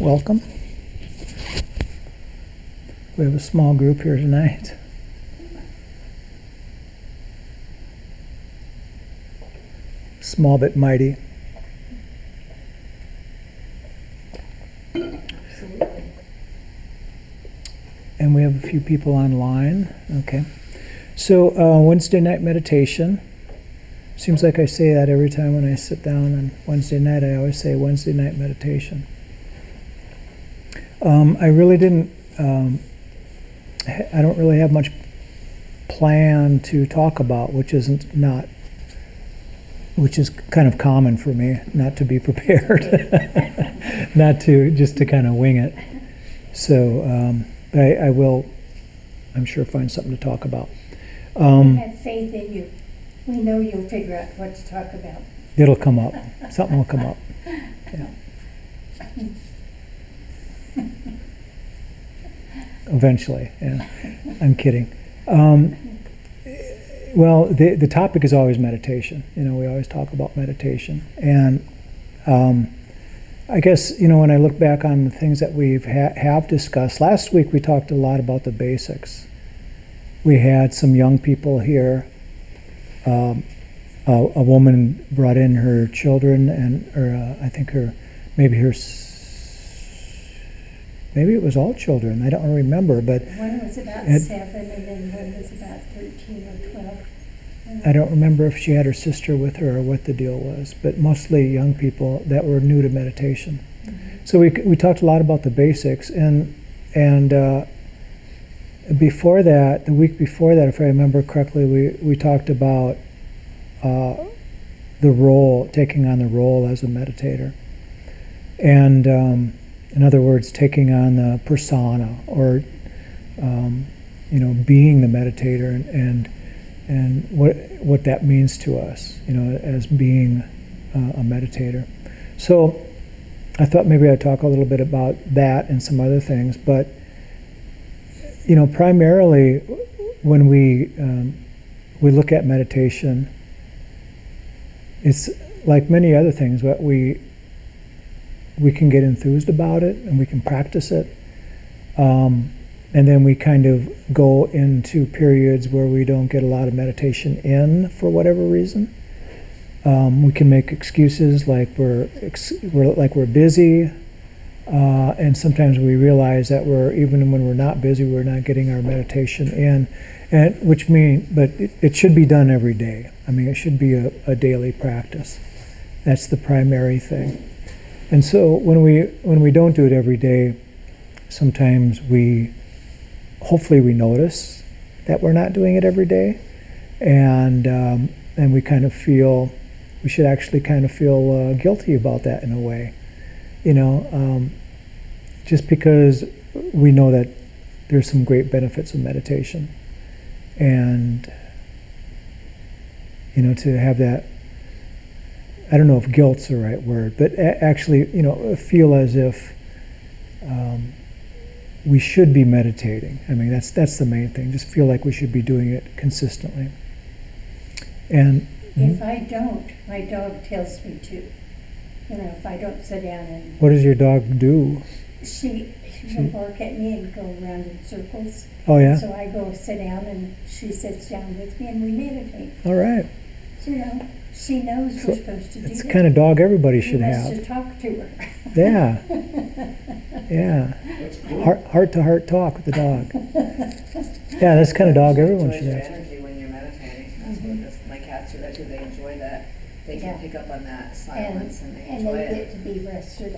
welcome. We have a small group here tonight. Small but mighty. Absolutely. And we have a few people online. Okay. So Wednesday night meditation. Seems like I say that every time when I sit down on Wednesday night. I always say Wednesday night meditation. I really didn't, I don't really have much plan to talk about, which is kind of common for me, not to be prepared, just to kind of wing it. So I will, I'm sure, find something to talk about. I have faith in you. We know you'll figure out what to talk about. It'll come up. Something will come up. Yeah. Eventually, yeah. I'm kidding. Well, the topic is always meditation. You know, we always talk about meditation. And I guess, you know, when I look back on the things that we've have discussed, last week we talked a lot about the basics. We had some young people here. A woman brought in her children, I think maybe it was all children. I don't remember, but one was about 7, and then one was about 13 or 12. I don't remember if she had her sister with her or what the deal was, but mostly young people that were new to meditation. Mm-hmm. So we talked a lot about the basics, and before that, the week before that, if I remember correctly, we talked about taking on the role as a meditator, and in other words, taking on the persona, or being the meditator, and what that means to us, as being a meditator. So I thought maybe I'd talk a little bit about that and some other things, but primarily when we look at meditation, it's like many other things, but we can get enthused about it and we can practice it, and then we kind of go into periods where we don't get a lot of meditation in for whatever reason. We can make excuses like we're busy. And sometimes we realize that even when we're not busy, we're not getting our meditation in, but it should be done every day. I mean, it should be a daily practice. That's the primary thing. And so when we don't do it every day, sometimes hopefully we notice that we're not doing it every day, and we kind of feel, we should actually kind of feel guilty about that in a way. Just because we know that there's some great benefits of meditation, and to have that, I don't know if guilt's the right word, but actually feel as if we should be meditating. I mean, that's the main thing. Just feel like we should be doing it consistently. And if I don't, my dog tells me to. If I don't sit down and... What does your dog do? She'll bark at me and go around in circles. Oh, yeah? So I go sit down and she sits down with me and we meditate. All right. So, she knows we're supposed to do it's that. the kind of dog everybody should have. To talk to her. Yeah. Yeah. That's cool. Heart-to-heart talk with the dog. Yeah, that's the kind of dog everyone should Your have. energy when you're meditating. That's what my cats do. That too. They enjoy that. They can pick up on that silence and they enjoy they it. get to be rested.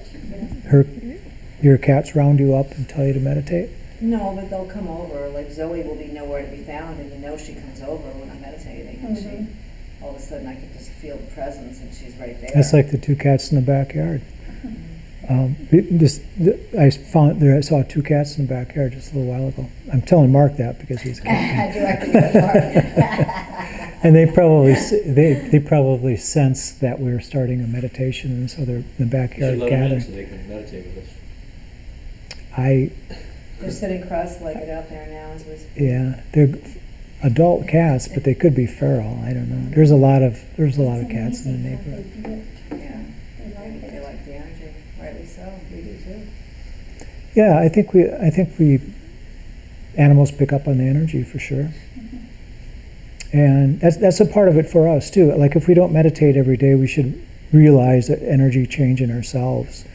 Your cats round you up and tell you to meditate? No, but they'll come over. Like Zoe will be nowhere to be found, and she comes over when I'm meditating, and she, all of a sudden, I can just feel the presence, and she's right there. That's like the two cats in the backyard. I saw two cats in the backyard just a little while ago. I'm telling Mark that because he's a cat. I do Mark. And they probably sense that we're starting a meditation, and so they're in the backyard gathering. So they can meditate with us. They're sitting cross-legged out there now as we speak. Yeah, they're adult cats, but they could be feral. I don't know. There's a lot of cats in the neighborhood. Yeah, they like the energy. Rightly so. We do too. Yeah, I think we animals pick up on the energy for sure. And that's a part of it for us too. Like if we don't meditate every day, we should realize that energy change in ourselves.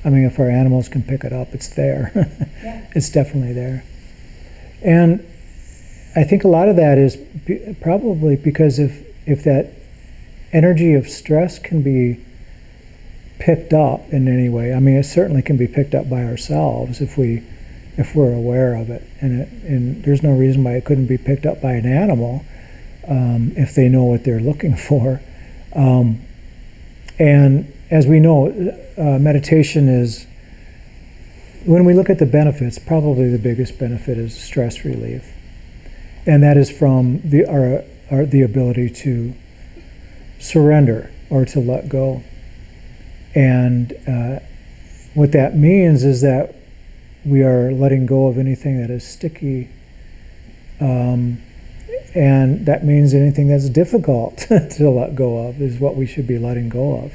I mean, if our animals can pick it up, it's there. Yeah. It's definitely there. And I think a lot of that is probably because if that energy of stress can be picked up in any way, I mean, it certainly can be picked up by ourselves if we're aware of it. And there's no reason why it couldn't be picked up by an animal if they know what they're looking for. And as we know, meditation is, when we look at the benefits, probably the biggest benefit is stress relief. And that is from the ability to surrender or to let go. And what that means is that we are letting go of anything that is sticky. And that means anything that's difficult to let go of is what we should be letting go of.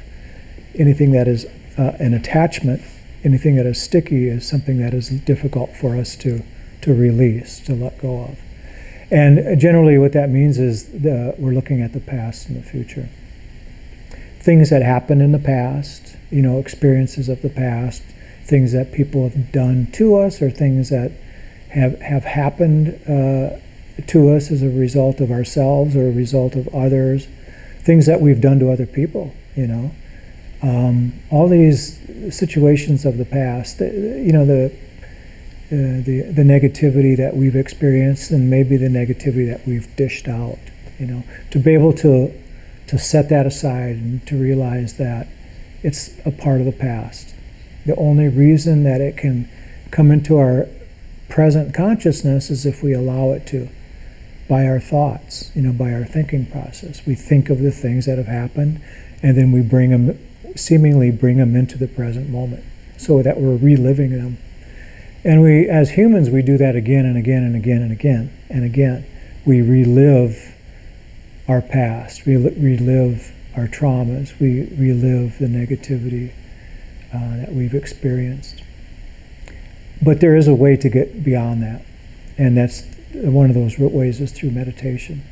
Anything that is an attachment, anything that is sticky is something that is difficult for us to release, to let go of. And generally what that means is we're looking at the past and the future. Things that happened in the past, experiences of the past, things that people have done to us, or things that have happened to us as a result of ourselves or a result of others, things that we've done to other people, all these situations of the past, the negativity that we've experienced and maybe the negativity that we've dished out, to be able to set that aside and to realize that it's a part of the past. The only reason that it can come into our present consciousness is if we allow it to, by our thoughts, by our thinking process. We think of the things that have happened, and then we seemingly bring them into the present moment, so that we're reliving them. And we, as humans, we do that again and again and again and again and again. We relive our past, relive our traumas, we relive the negativity that we've experienced. But there is a way to get beyond that, and that's one of those ways is through meditation.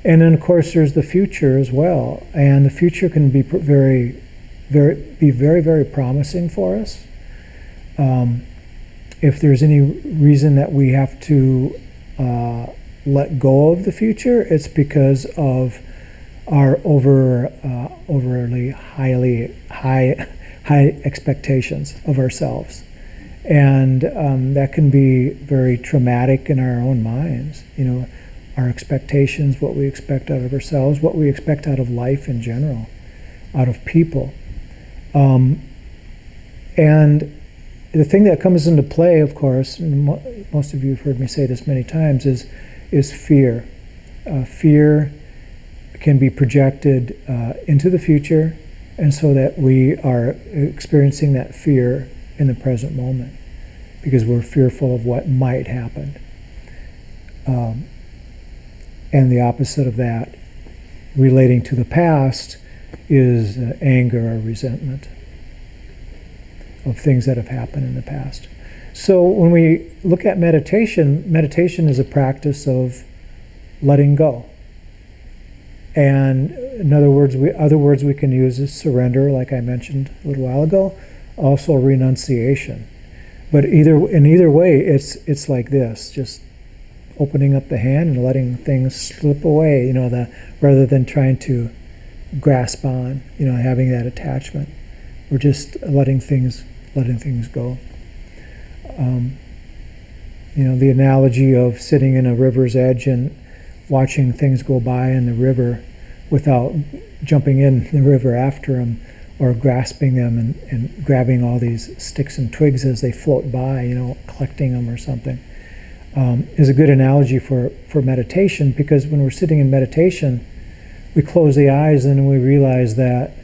And then, of course, there's the future as well, and the future can be very, very promising for us. If there's any reason that we have to let go of the future, it's because of our overly high expectations of ourselves. And that can be very traumatic in our own minds. Our expectations, what we expect out of ourselves, what we expect out of life in general, out of people. And the thing that comes into play, of course, and most of you have heard me say this many times, is fear. Fear can be projected into the future, and so that we are experiencing that fear in the present moment because we're fearful of what might happen. And the opposite of that, relating to the past, is anger or resentment of things that have happened in the past. So when we look at meditation, meditation is a practice of letting go. And in other words we can use is surrender, like I mentioned a little while ago, also renunciation. But in either way, it's like this, just opening up the hand and letting things slip away, rather than trying to grasp on, having that attachment. We're just letting things go. The analogy of sitting in a river's edge and watching things go by in the river without jumping in the river after them or grasping them and grabbing all these sticks and twigs as they float by, collecting them or something, is a good analogy for meditation, because when we're sitting in meditation, we close the eyes and we realize that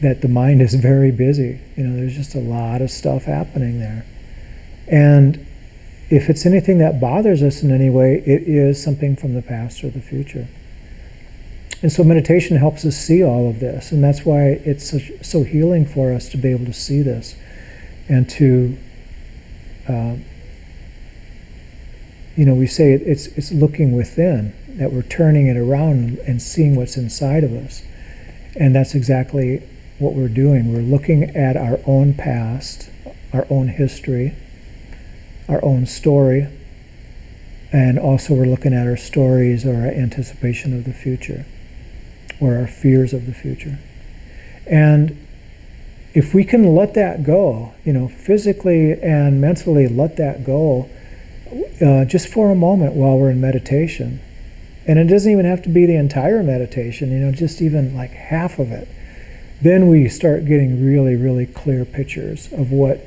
the mind is very busy. There's just a lot of stuff happening there. And if it's anything that bothers us in any way, it is something from the past or the future. And so meditation helps us see all of this, and that's why it's so healing for us to be able to see this. and to, we say it's looking within, that we're turning it around and seeing what's inside of us. And that's exactly what we're doing. We're looking at our own past, our own history, our own story, and also we're looking at our stories or our anticipation of the future, or our fears of the future. And if we can let that go, physically and mentally let that go, just for a moment while we're in meditation, and it doesn't even have to be the entire meditation, just even like half of it, then we start getting really, really clear pictures of what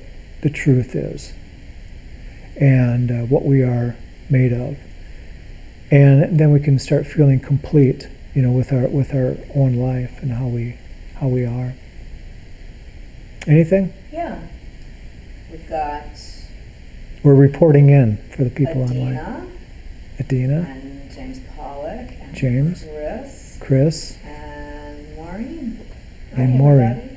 the truth is and what we are made of. And then we can start feeling complete, with our own life and how we are. Anything? Yeah. We've got We're reporting in for the people online. Adina, Adina, and James Pollock, and James, Chris, Chris, and Maureen. and Hi, Maureen. everybody.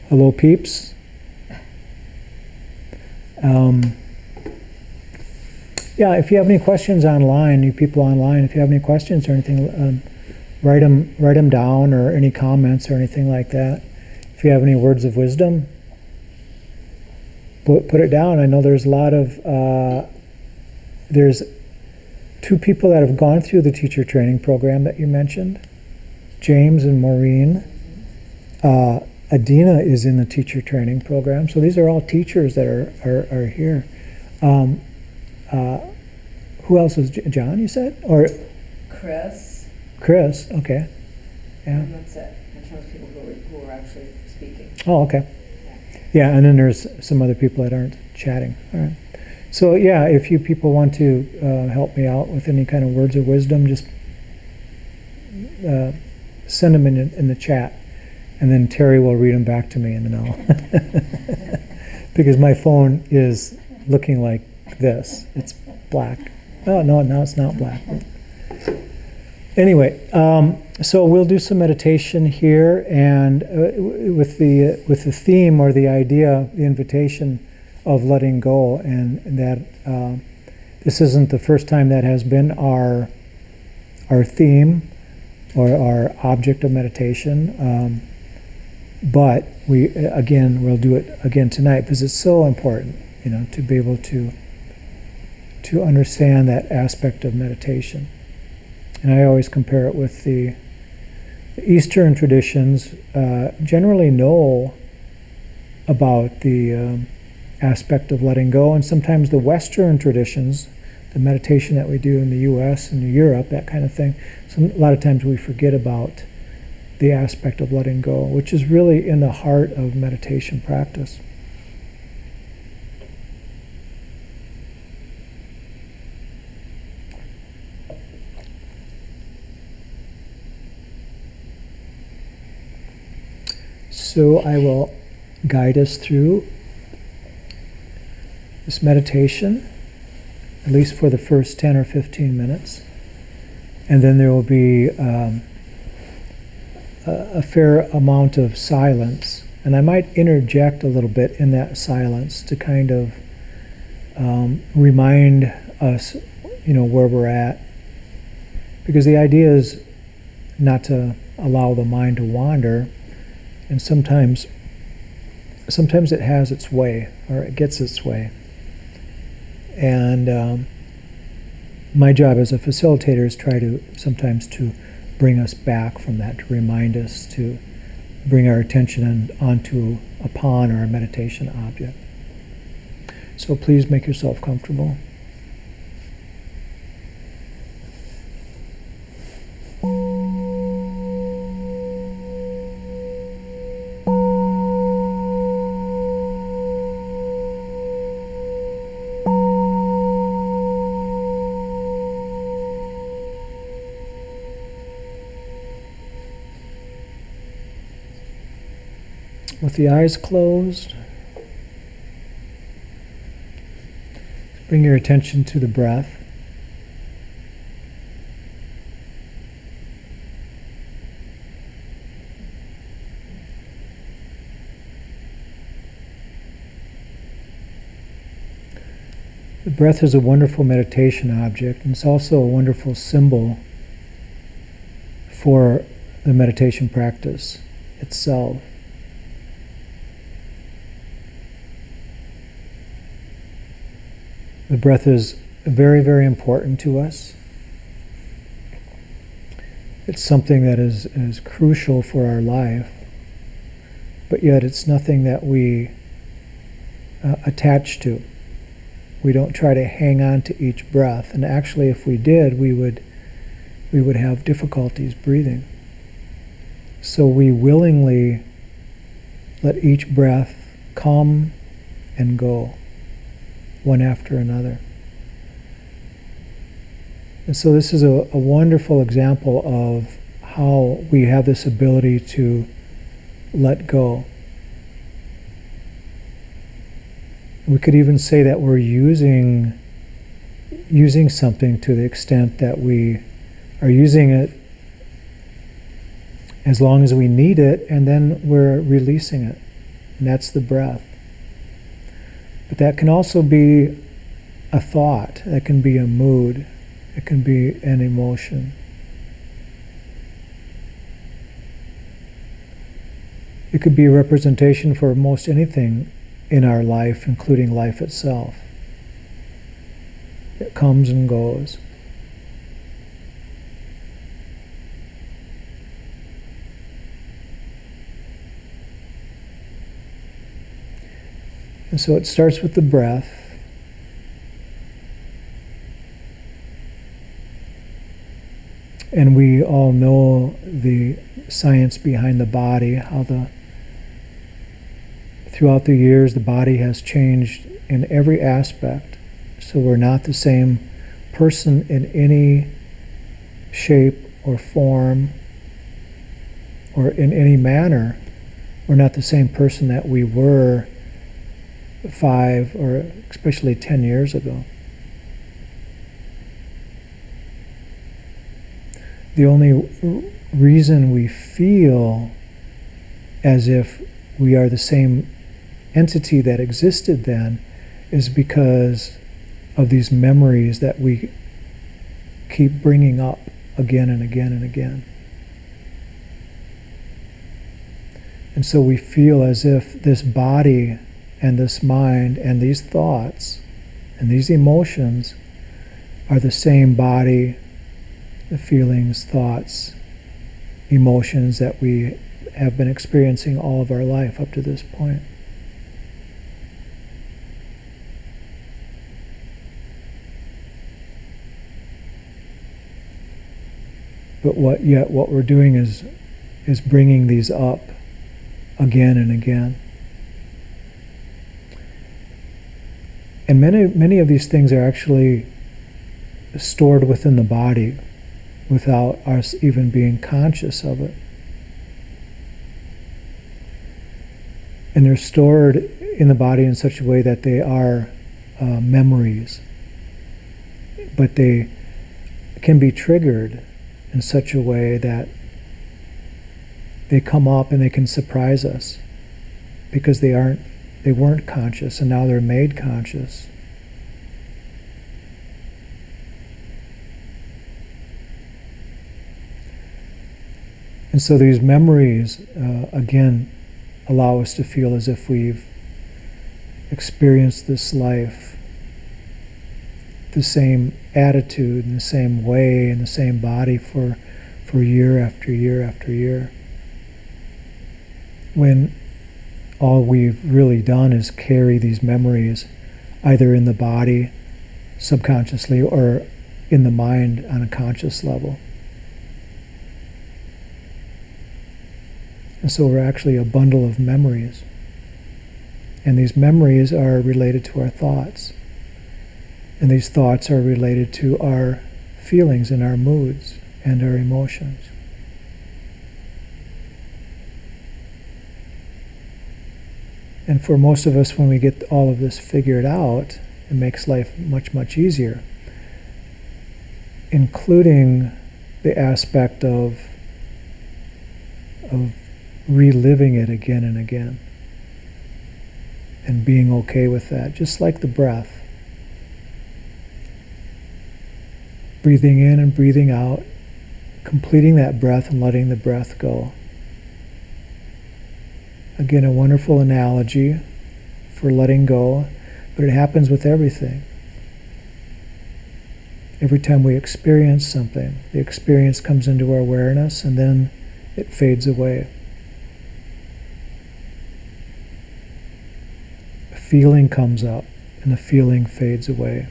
Hello, peeps. Yeah, if you have any questions online, you people online, if you have any questions or anything, write them down, or any comments or anything like that. If you have any words of wisdom, put it down. I know there's a lot of there's 2 people that have gone through the teacher training program that you mentioned, James and Maureen. Adina is in the teacher training program, so these are all teachers that are here. Who else is John? You said, or Chris? Okay, yeah. And that's it. In terms of people who are actually speaking. Oh, okay. Yeah, and then there's some other people that aren't chatting. All right. So yeah, if you people want to help me out with any kind of words of wisdom, just send them in the chat, and then Terry will read them back to me, and then I'll because my phone is looking like this. It's black. Oh no, now it's not black. Anyway, so we'll do some meditation here, and with the theme or the idea, the invitation of letting go, and that this isn't the first time that has been our theme or our object of meditation, but we'll do it again tonight because it's so important, to be able to understand that aspect of meditation. And I always compare it with the Eastern traditions. Generally know about the aspect of letting go, and sometimes the Western traditions, the meditation that we do in the U.S. and Europe, that kind of thing. So a lot of times we forget about the aspect of letting go, which is really in the heart of meditation practice. So I will guide us through this meditation, at least for the first 10 or 15 minutes. And then there will be a fair amount of silence. And I might interject a little bit in that silence to kind of remind us, where we're at. Because the idea is not to allow the mind to wander. And sometimes it has its way, or it gets its way. And my job as a facilitator is try to sometimes to bring us back from that, to remind us, to bring our attention upon our meditation object. So please make yourself comfortable. With the eyes closed, bring your attention to the breath. breath is a wonderful meditation object, and it's also a wonderful symbol for the meditation practice itself. The breath is very, very important to us. It's something that is crucial for our life, but yet it's nothing that we attach to. We don't try to hang on to each breath, and actually if we did, we would have difficulties breathing. So we willingly let each breath come and go, one after another. And so this is a wonderful example of how we have this ability to let go. We could even say that we're using something to the extent that we are using it as long as we need it, and then we're releasing it. And that's the breath. But that can also be a thought, that can be a mood, it can be an emotion. It could be a representation for most anything in our life, including life itself. It comes and goes. And so it starts with the breath. And we all know the science behind the body, how throughout the years the body has changed in every aspect. So we're not the same person in any shape or form or in any manner. We're not the same person that we were 5 or especially 10 years ago. The only reason we feel as if we are the same entity that existed then is because of these memories that we keep bringing up again and again and again. And so we feel as if this body and this mind and these thoughts and these emotions are the same body, the feelings, thoughts, emotions that we have been experiencing all of our life up to this point. But what we're doing is bringing these up again and again. And many of these things are actually stored within the body without us even being conscious of it. And they're stored in the body in such a way that they are memories. But they can be triggered in such a way that they come up and they can surprise us because they weren't conscious and now they're made conscious. And so these memories, again, allow us to feel as if we've experienced this life the same attitude, in the same way, in the same body for year after year after year. When all we've really done is carry these memories either in the body subconsciously or in the mind on a conscious level. And so we're actually a bundle of memories. And these memories are related to our thoughts. And these thoughts are related to our feelings and our moods and our emotions. And for most of us, when we get all of this figured out, it makes life much, much easier, including the aspect of reliving it again and again and being okay with that, just like the breath. breathing in and breathing out, completing that breath and letting the breath go. Again, a wonderful analogy for letting go, but it happens with everything. Every time we experience something, the experience comes into our awareness and then it fades away. A feeling comes up and the feeling fades away.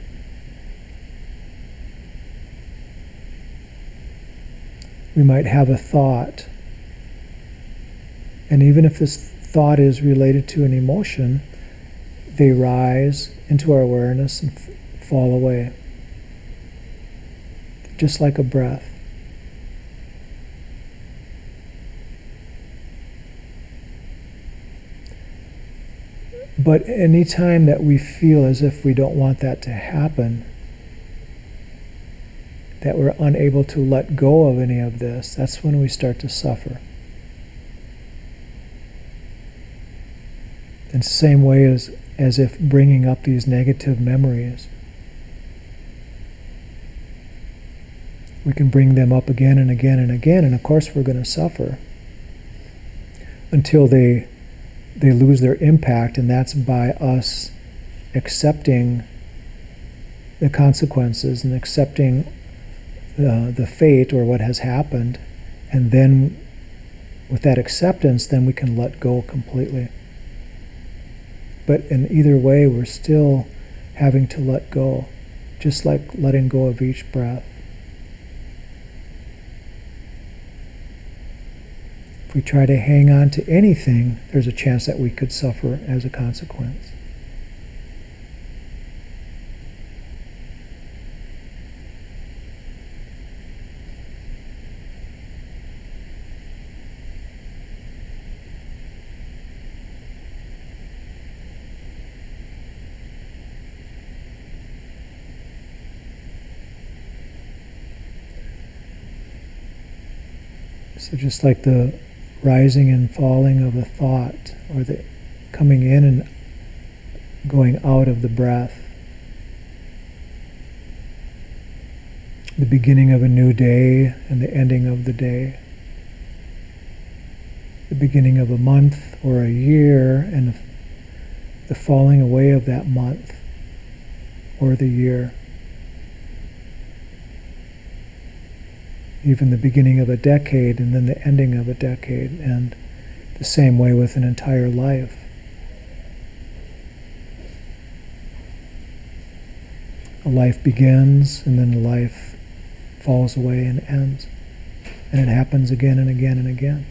We might have a thought, and even if this thought is related to an emotion, they rise into our awareness and fall away. Just like a breath. But any time that we feel as if we don't want that to happen, that we're unable to let go of any of this, that's when we start to suffer. In the same way as if bringing up these negative memories, we can bring them up again and again and again, and of course we're going to suffer until they lose their impact, and that's by us accepting the consequences and accepting the fate or what has happened, and then with that acceptance, then we can let go completely. But in either way, we're still having to let go, just like letting go of each breath. If we try to hang on to anything, there's a chance that we could suffer as a consequence. So just like the rising and falling of a thought, or the coming in and going out of the breath, the beginning of a new day and the ending of the day, the beginning of a month or a year and the falling away of that month or the year. Even the beginning of a decade and then the ending of a decade, and the same way with an entire life. A life begins and then a life falls away and ends. And it happens again and again and again.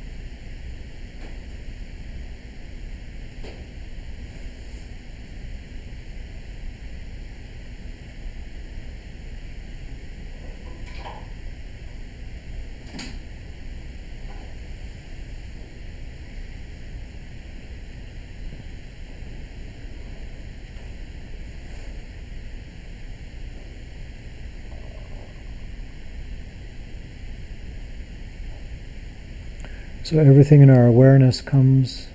So everything in our awareness comes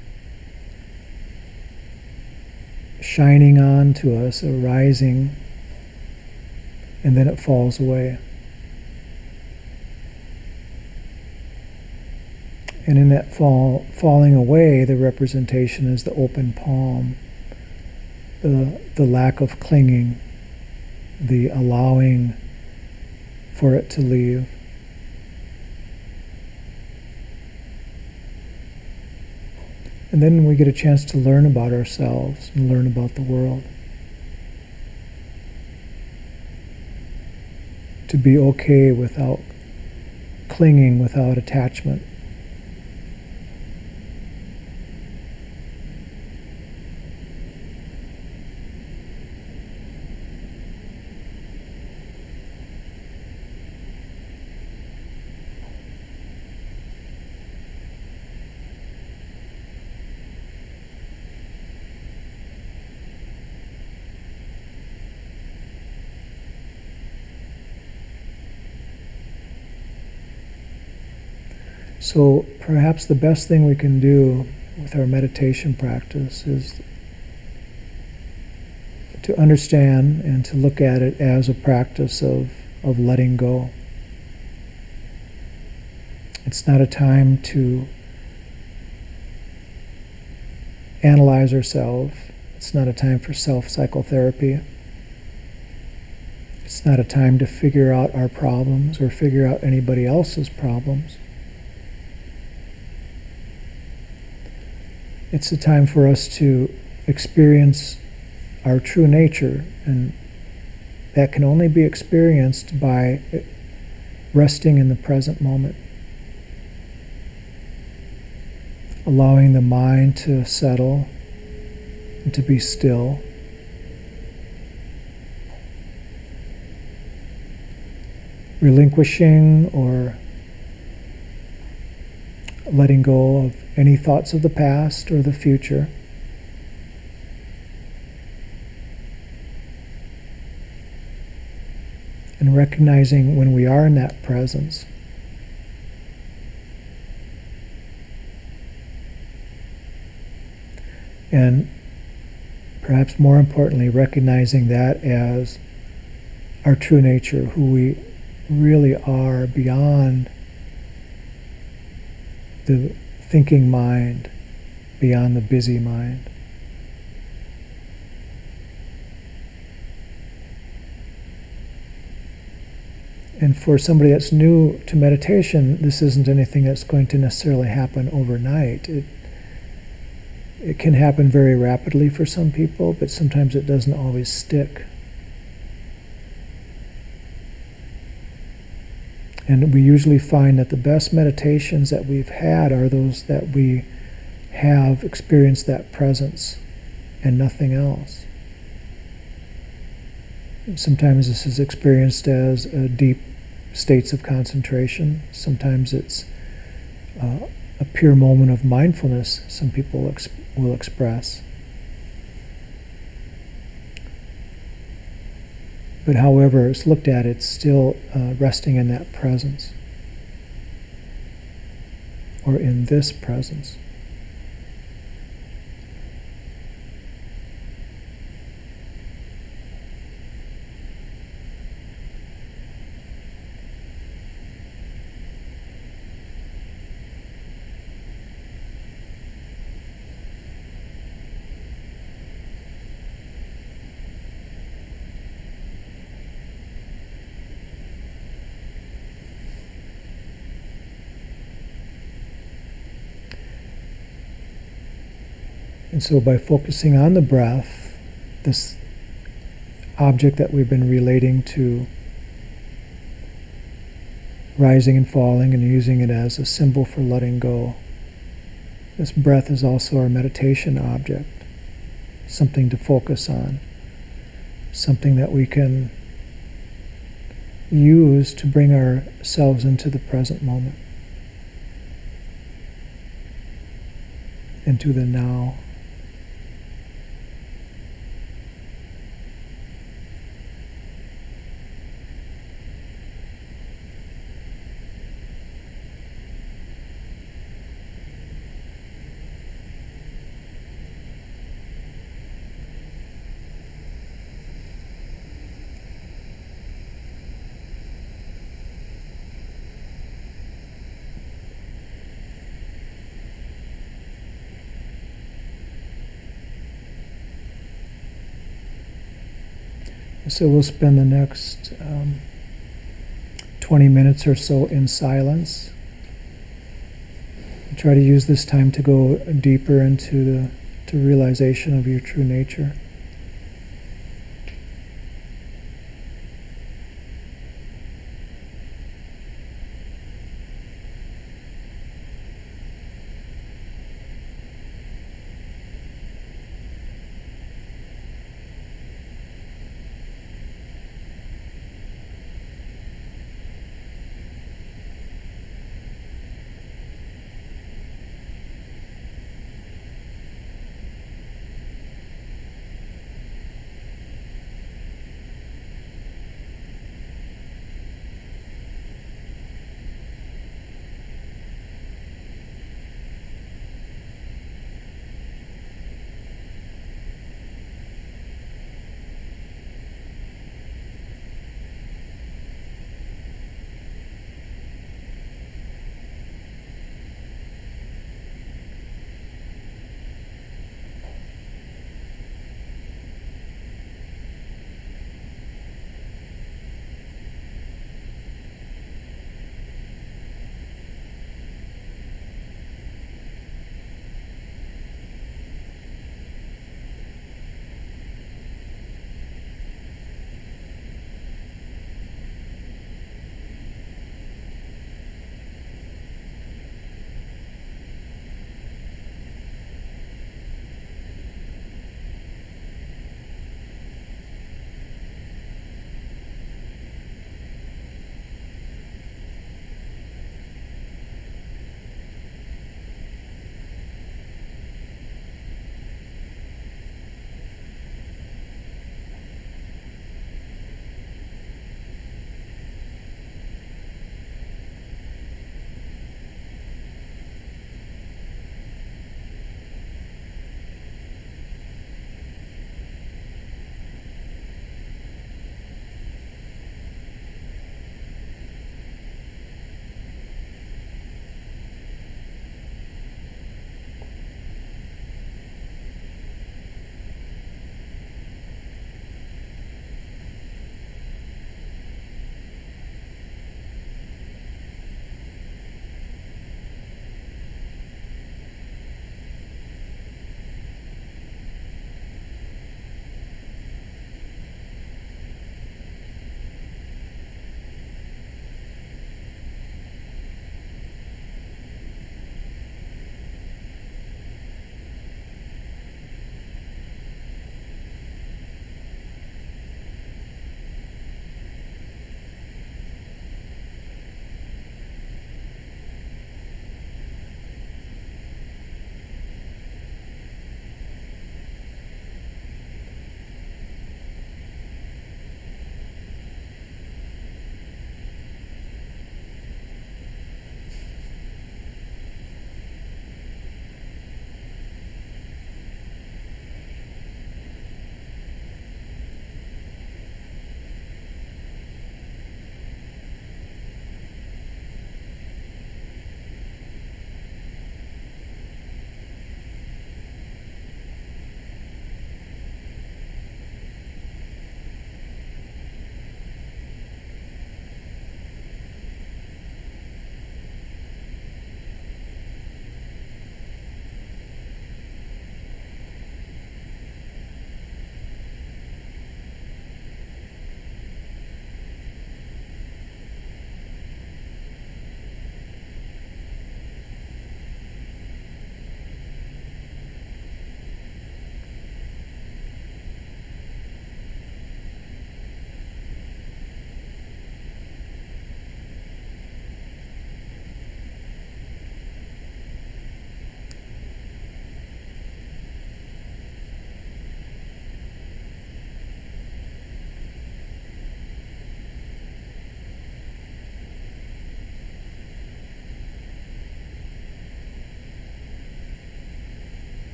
shining on to us, arising, and then it falls away. And in that falling away, the representation is the open palm, the lack of clinging, the allowing for it to leave. And then we get a chance to learn about ourselves and learn about the world. To be okay without clinging, without attachment. So perhaps the best thing we can do with our meditation practice is to understand and to look at it as a practice of of letting go. It's not a time to analyze ourselves. It's not a time for self-psychotherapy. It's not a time to figure out our problems or figure out anybody else's problems. It's a time for us to experience our true nature, and that can only be experienced by resting in the present moment, allowing the mind to settle and to be still, relinquishing or letting go of any thoughts of the past or the future. And recognizing when we are in that presence, and perhaps more importantly, recognizing that as our true nature, who we really are beyond the thinking mind, beyond the busy mind. And for somebody that's new to meditation, this isn't anything that's going to necessarily happen overnight. It can happen very rapidly for some people, but sometimes it doesn't always stick. And we usually find that the best meditations that we've had are those that we have experienced that presence and nothing else. Sometimes this is experienced as deep states of concentration. Sometimes it's a pure moment of mindfulness, some people will express. But however it's looked at, it's still resting in that presence, or in this presence. And so by focusing on the breath, this object that we've been relating to rising and falling and using it as a symbol for letting go, this breath is also our meditation object, something to focus on, something that we can use to bring ourselves into the present moment, into the now. So we'll spend the next 20 minutes or so in silence. Try to use this time to go deeper into the realization of your true nature.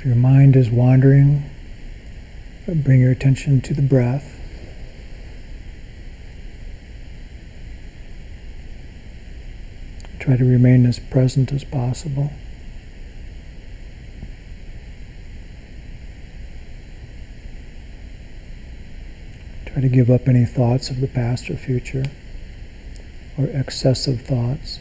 If your mind is wandering, bring your attention to the breath. Try to remain as present as possible. Try to give up any thoughts of the past or future, or excessive thoughts.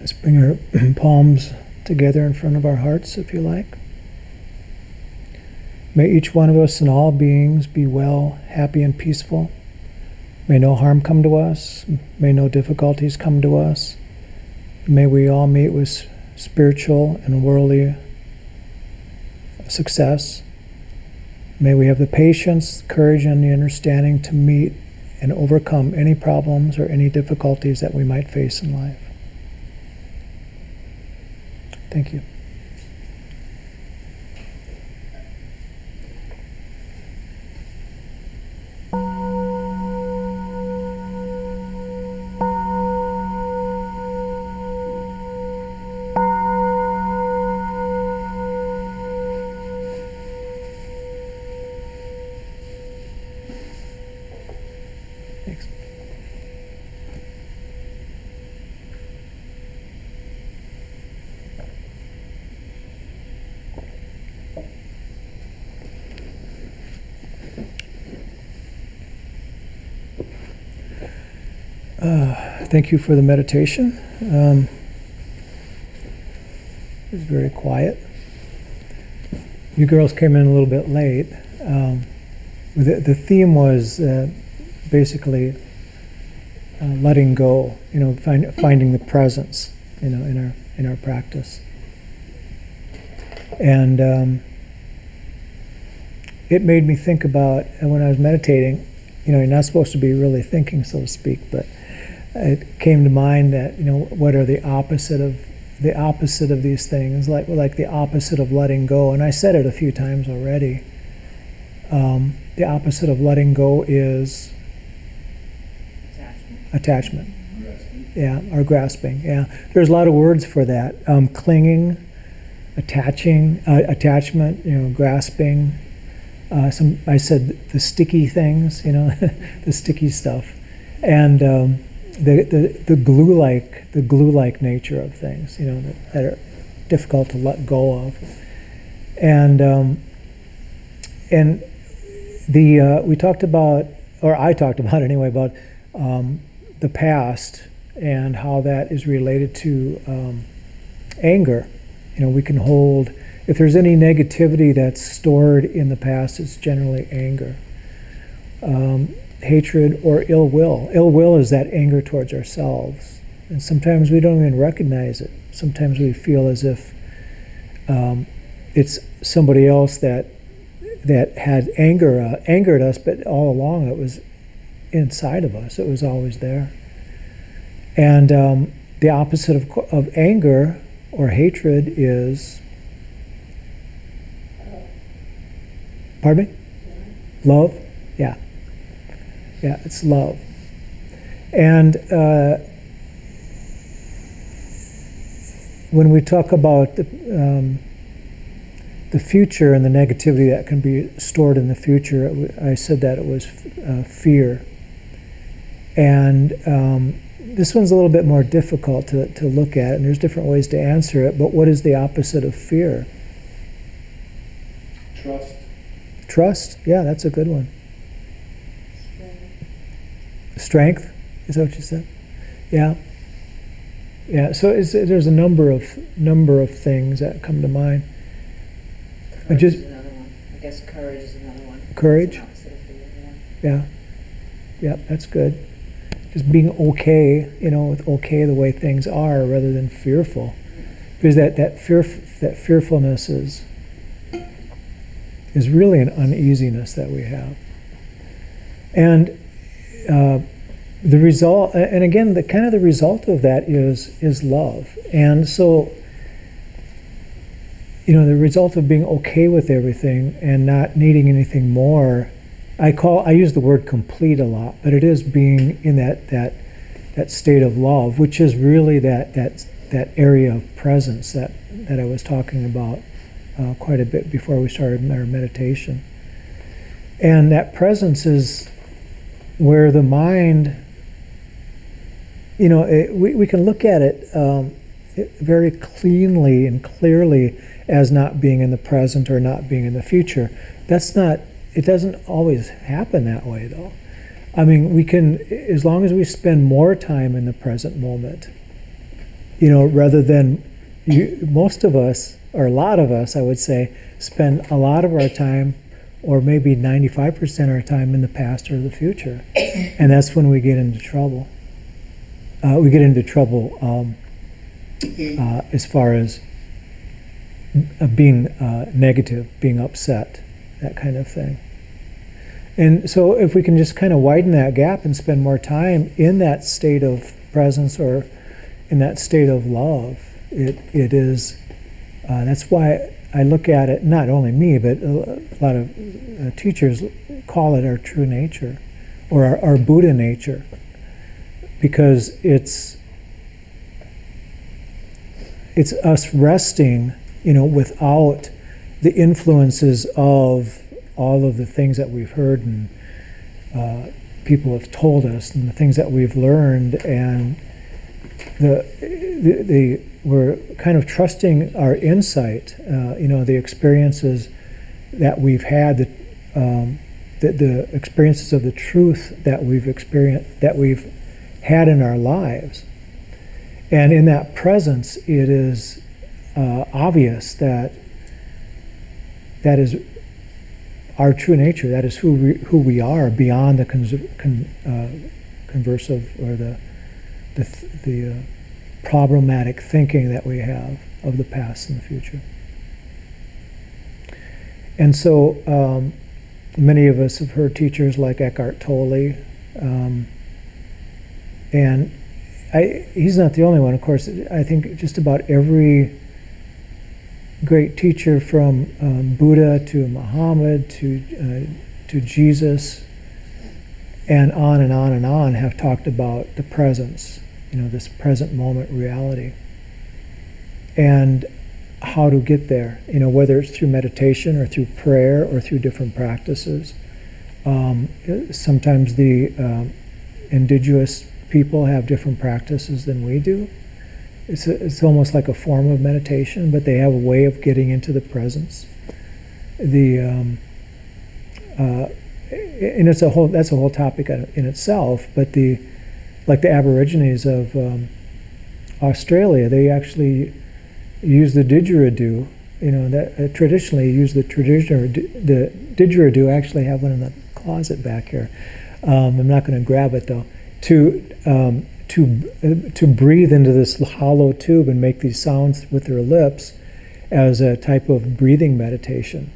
Let's bring our palms together in front of our hearts, if you like. May each one of us and all beings be well, happy, and peaceful. May no harm come to us. May no difficulties come to us. May we all meet with spiritual and worldly success. May we have the patience, courage, and the understanding to meet and overcome any problems or any difficulties that we might face in life. Thank you. Thanks. Thank you for the meditation. It was very quiet. You girls came in a little bit late. The theme was basically letting go. Finding the presence. In our practice. And it made me think about when I was meditating. You're not supposed to be really thinking, so to speak, but it came to mind that what are the opposite of these things, like the opposite of letting go. And I said it a few times already. The opposite of letting go is attachment. Grasping. Yeah, or grasping. Yeah, there's a lot of words for that. Clinging, attachment. Grasping. I said the sticky things. The sticky stuff, and the glue-like nature of things. That are difficult to let go of, and we talked about, or I talked about anyway, about the past and how that is related to anger. We can hold, if there's any negativity that's stored in the past, it's generally anger. Hatred or ill will. Ill will is that anger towards ourselves. And sometimes we don't even recognize it. Sometimes we feel as if it's somebody else that had angered us, but all along it was inside of us. It was always there. And the opposite of anger or hatred is, pardon me? Love? Yeah. Yeah, it's love. And when we talk about the future and the negativity that can be stored in the future, I said that it was fear. And this one's a little bit more difficult to look at, and there's different ways to answer it, but what is the opposite of fear? Trust. Trust? Yeah, that's a good one. Strength? Is that what you said? Yeah. Yeah, so there's a number of things that come to mind. Courage is another one. I guess courage is another one. Courage? It's the opposite of fear, Yeah. Yeah, that's good. Just being okay, with okay the way things are rather than fearful. Because that fearfulness is really an uneasiness that we have. And the result, and again, the result of that is love. And so, the result of being okay with everything and not needing anything more, I use the word complete a lot, but it is being in that state of love, which is really that area of presence that I was talking about quite a bit before we started our meditation. And that presence is where the mind, we can look at it very cleanly and clearly as not being in the present or not being in the future. It doesn't always happen that way, though. I mean, we can, as long as we spend more time in the present moment, rather than most of us, or a lot of us, I would say, spend a lot of our time, or maybe 95% of our time in the past or the future. And that's when we get into trouble. We get into trouble as far as being negative, being upset, that kind of thing. And so if we can just kind of widen that gap and spend more time in that state of presence or in that state of love, it is, that's why I look at it, not only me, but a lot of teachers call it our true nature, or our Buddha nature, because it's us resting, without the influences of all of the things that we've heard and people have told us, and the things that we've learned, and we're kind of trusting our insight, the experiences that we've had, the experiences of the truth that we've experienced, that we've had in our lives. And in that presence, it is obvious that is our true nature. That is who we are, beyond the conversive or the problematic thinking that we have of the past and the future. And so many of us have heard teachers like Eckhart Tolle, and he's not the only one, of course. I think just about every great teacher, from Buddha to Muhammad to Jesus, and on and on and on, have talked about the presence, this present moment reality, and how to get there, whether it's through meditation or through prayer or through different practices. Sometimes the indigenous people have different practices than we do. It's almost like a form of meditation, but they have a way of getting into the presence. And that's a whole topic in itself. But like the Aborigines of Australia, they actually use the didgeridoo. That traditionally use the didgeridoo. I actually have one in the closet back here. I'm not going to grab it though. To breathe into this hollow tube and make these sounds with their lips as a type of breathing meditation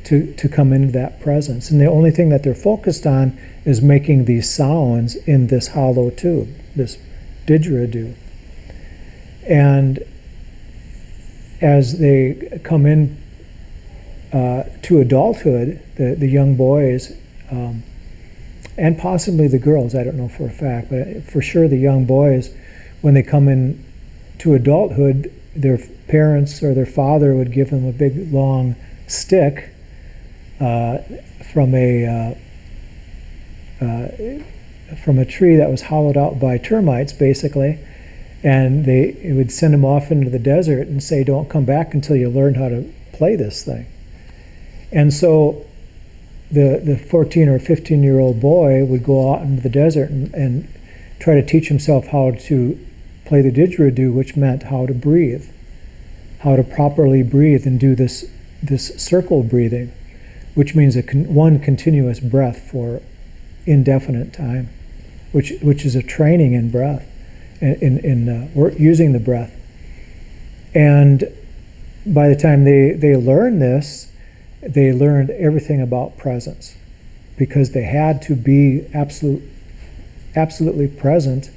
to come into that presence. And the only thing that they're focused on is making these sounds in this hollow tube, this didgeridoo. And as they come in to adulthood, the young boys, and possibly the girls, I don't know for a fact, but for sure the young boys, when they come in to adulthood, their parents or their father would give them a big long stick from a tree that was hollowed out by termites, basically, and it would send them off into the desert and say, "Don't come back until you learn how to play this thing." And so the 14 or 15-year-old boy would go out into the desert and try to teach himself how to play the didgeridoo, which meant how to breathe, how to properly breathe and do this circle breathing, which means one continuous breath for indefinite time, which is a training in breath, in using the breath. And by the time they learn this, they learned everything about presence, because they had to be absolutely present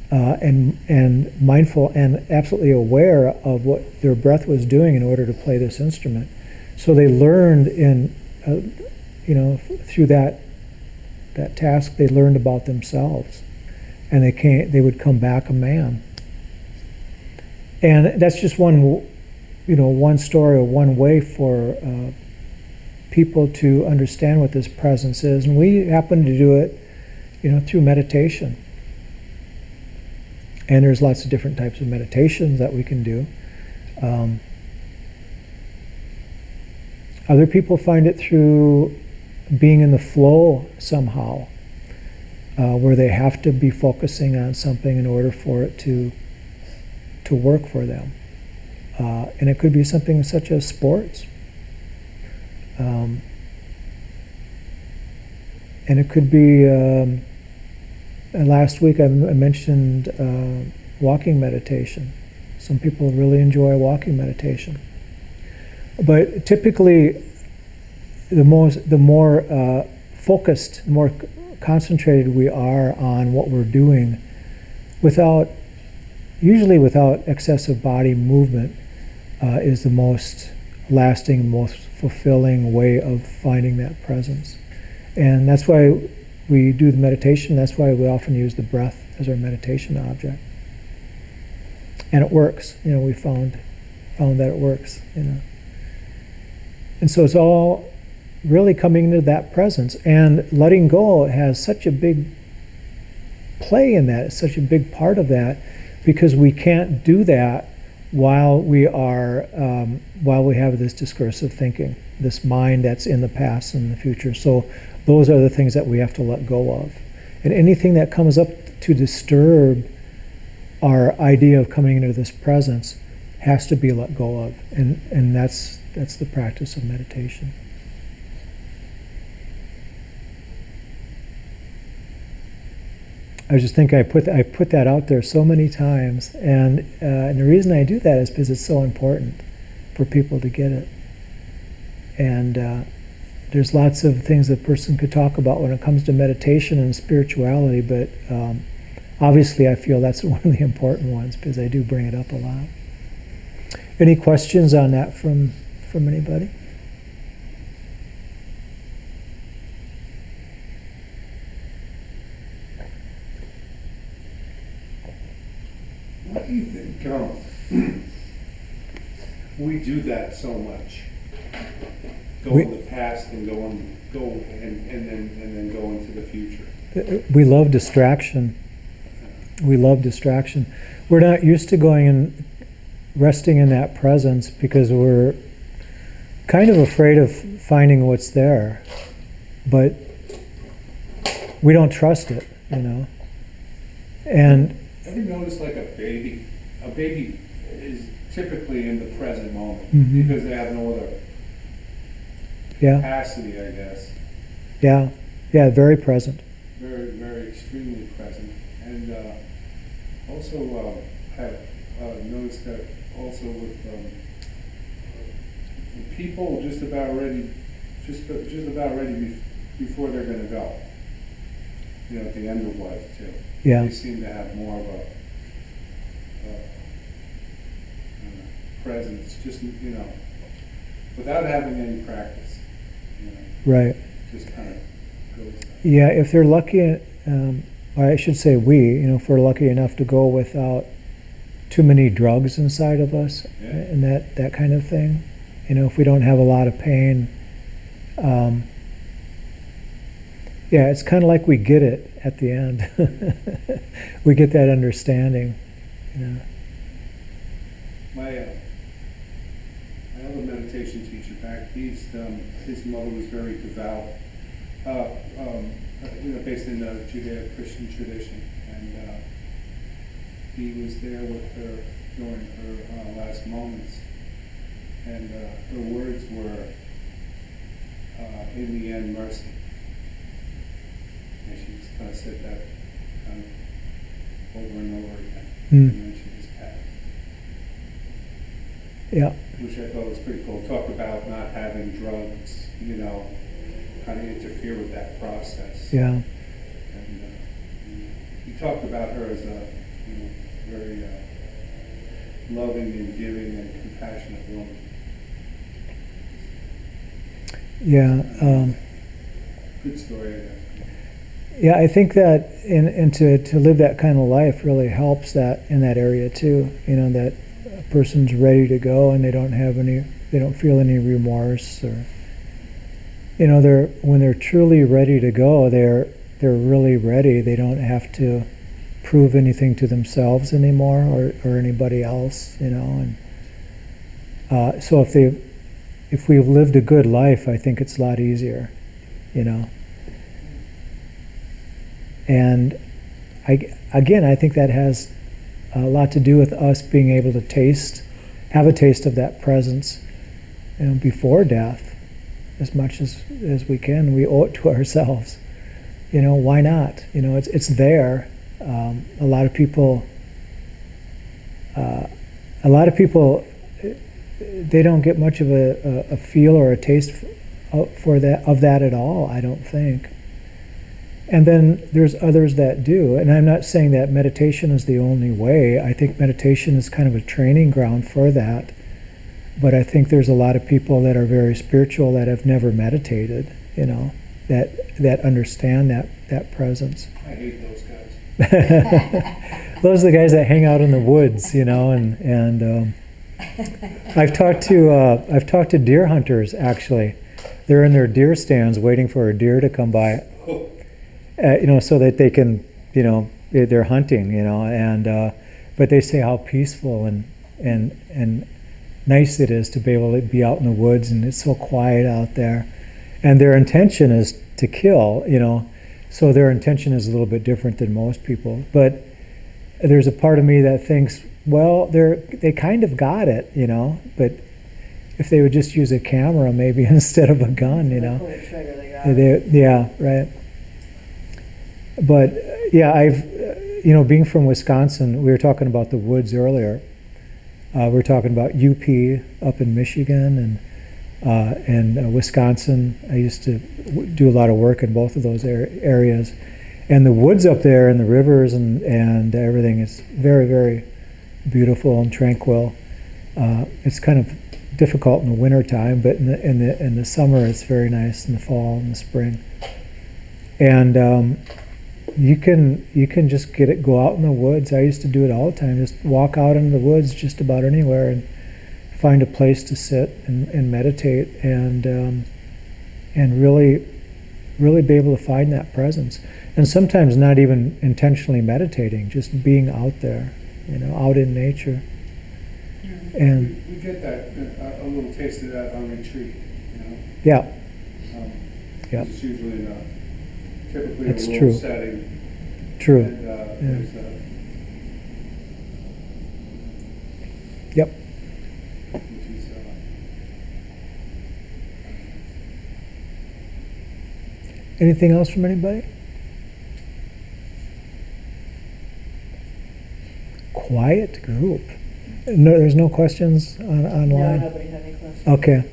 and mindful and absolutely aware of what their breath was doing in order to play this instrument. So they learned through that task, they learned about themselves, and they would come back a man. And that's just one story or one way for people to understand what this presence is. And we happen to do it, through meditation. And there's lots of different types of meditations that we can do. Other people find it through being in the flow somehow, where they have to be focusing on something in order for it to to work for them. And it could be something such as sports. And it could be, last week I mentioned walking meditation. Some people really enjoy walking meditation. But typically, the more focused, more concentrated we are on what we're doing, usually without excessive body movement, is the most lasting, most fulfilling way of finding that presence. And that's why we do the meditation. That's why we often use the breath as our meditation object. And it works. We found that it works. And so it's all really coming into that presence, and letting go has such a big play in that. It's such a big part of that, because we can't do that while we have this discursive thinking, this mind that's in the past and the future. So those are the things that we have to let go of, and anything that comes up to disturb our idea of coming into this presence has to be let go of, and that's the practice of meditation. I just think I put that out there so many times, and the reason I do that is because it's so important for people to get it. And there's lots of things a person could talk about when it comes to meditation and spirituality, but obviously I feel that's one of the important ones, because I do bring it up a lot. Any questions on that from anybody? What do you think? We do that so much. Go in the past and go and then go into the future. We love distraction. We love distraction. We're not used to going and resting in that presence because we're kind of afraid of finding what's there. But we don't trust it, And ever notice like a baby? A baby is typically in the present moment because they have no other capacity, I guess. Yeah, very present. Very, very extremely present. And also have noticed that also with people just about ready before they're going to go. At the end of life too. Yeah. They seem to have more of a presence, just without having any practice. Right. Just kind of goes. Yeah, if they're lucky, or I should say if we're lucky enough to go without too many drugs inside of us, and that kind of thing. If we don't have a lot of pain. It's kind of like we get it at the end. We get that understanding. My other meditation teacher back east, his mother was very devout, based in the Judeo-Christian tradition, and he was there with her during her last moments, and her words were, "In the end, mercy." And she just kind of said that kind of over and over again, and then she just passed. Yeah. Which I thought was pretty cool. Talk about not having drugs, kind of interfere with that process. Yeah. And he talked about her as a very loving and giving and compassionate woman. Yeah. Good story, I guess. Yeah, I think that and to live that kind of life really helps that in that area too. That a person's ready to go and they don't feel any remorse, or when they're truly ready to go, they're really ready. They don't have to prove anything to themselves anymore or anybody else, and so if we've lived a good life, I think it's a lot easier, And I think that has a lot to do with us being able to have a taste of that presence, before death, as much as we can. We owe it to ourselves. Why not? It's there. A lot of people, they don't get much of a feel or a taste of that at all, I don't think. And then there's others that do. And I'm not saying that meditation is the only way. I think meditation is kind of a training ground for that. But I think there's a lot of people that are very spiritual that have never meditated, that understand that presence. I hate those guys. Those are the guys that hang out in the woods, and I've talked to deer hunters, actually. They're in their deer stands waiting for a deer to come by, so that they can, they're hunting, but they say how peaceful and nice it is to be able to be out in the woods, and it's so quiet out there. And their intention is to kill, so their intention is a little bit different than most people. But there's a part of me that thinks, well, they kind of got it, but if they would just use a camera maybe instead of a gun, They pull the trigger, they got it. Yeah, right. But yeah, I've, being from Wisconsin, we were talking about the woods earlier. We were talking about UP up in Michigan and Wisconsin. I used to do a lot of work in both of those areas. And the woods up there and the rivers and everything is very, very beautiful and tranquil. It's kind of difficult in the winter time, but in the summer it's very nice, in the fall and the spring. And you can just go out in the woods. I used to do it all the time. Just walk out into the woods just about anywhere and find a place to sit and meditate and really be able to find that presence. And sometimes not even intentionally meditating, just being out there, out in nature. And we get that, a little taste of that on retreat, yeah. Yeah. It's usually typically That's a true. little setting. True. And there's Yep. which is, Anything else from anybody? Quiet group. No, there's no questions No, online? nobody had any questions. Okay,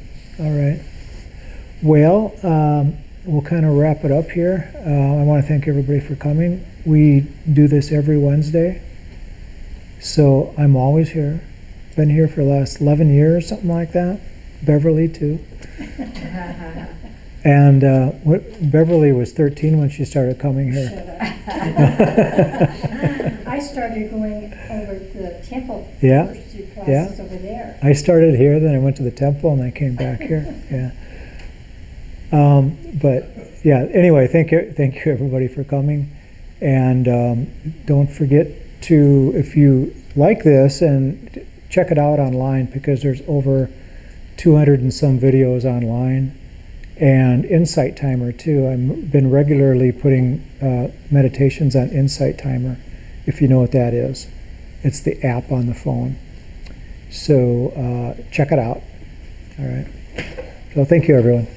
all right. Well, we'll kind of wrap it up here. I want to thank everybody for coming. We do this every Wednesday, so I'm always here. Been here for the last 11 years, something like that. Beverly, too. And Beverly was 13 when she started coming here. I started going over the temple Yeah, first two classes over there. I started here, then I went to the temple, and I came back here. Yeah. But yeah. Anyway, thank you everybody for coming, and don't forget to, if you like this, and check it out online, because there's over 200 and some videos online, and Insight Timer too. I've been regularly putting meditations on Insight Timer, if you know what that is. It's the app on the phone. So check it out. All right. So thank you, everyone.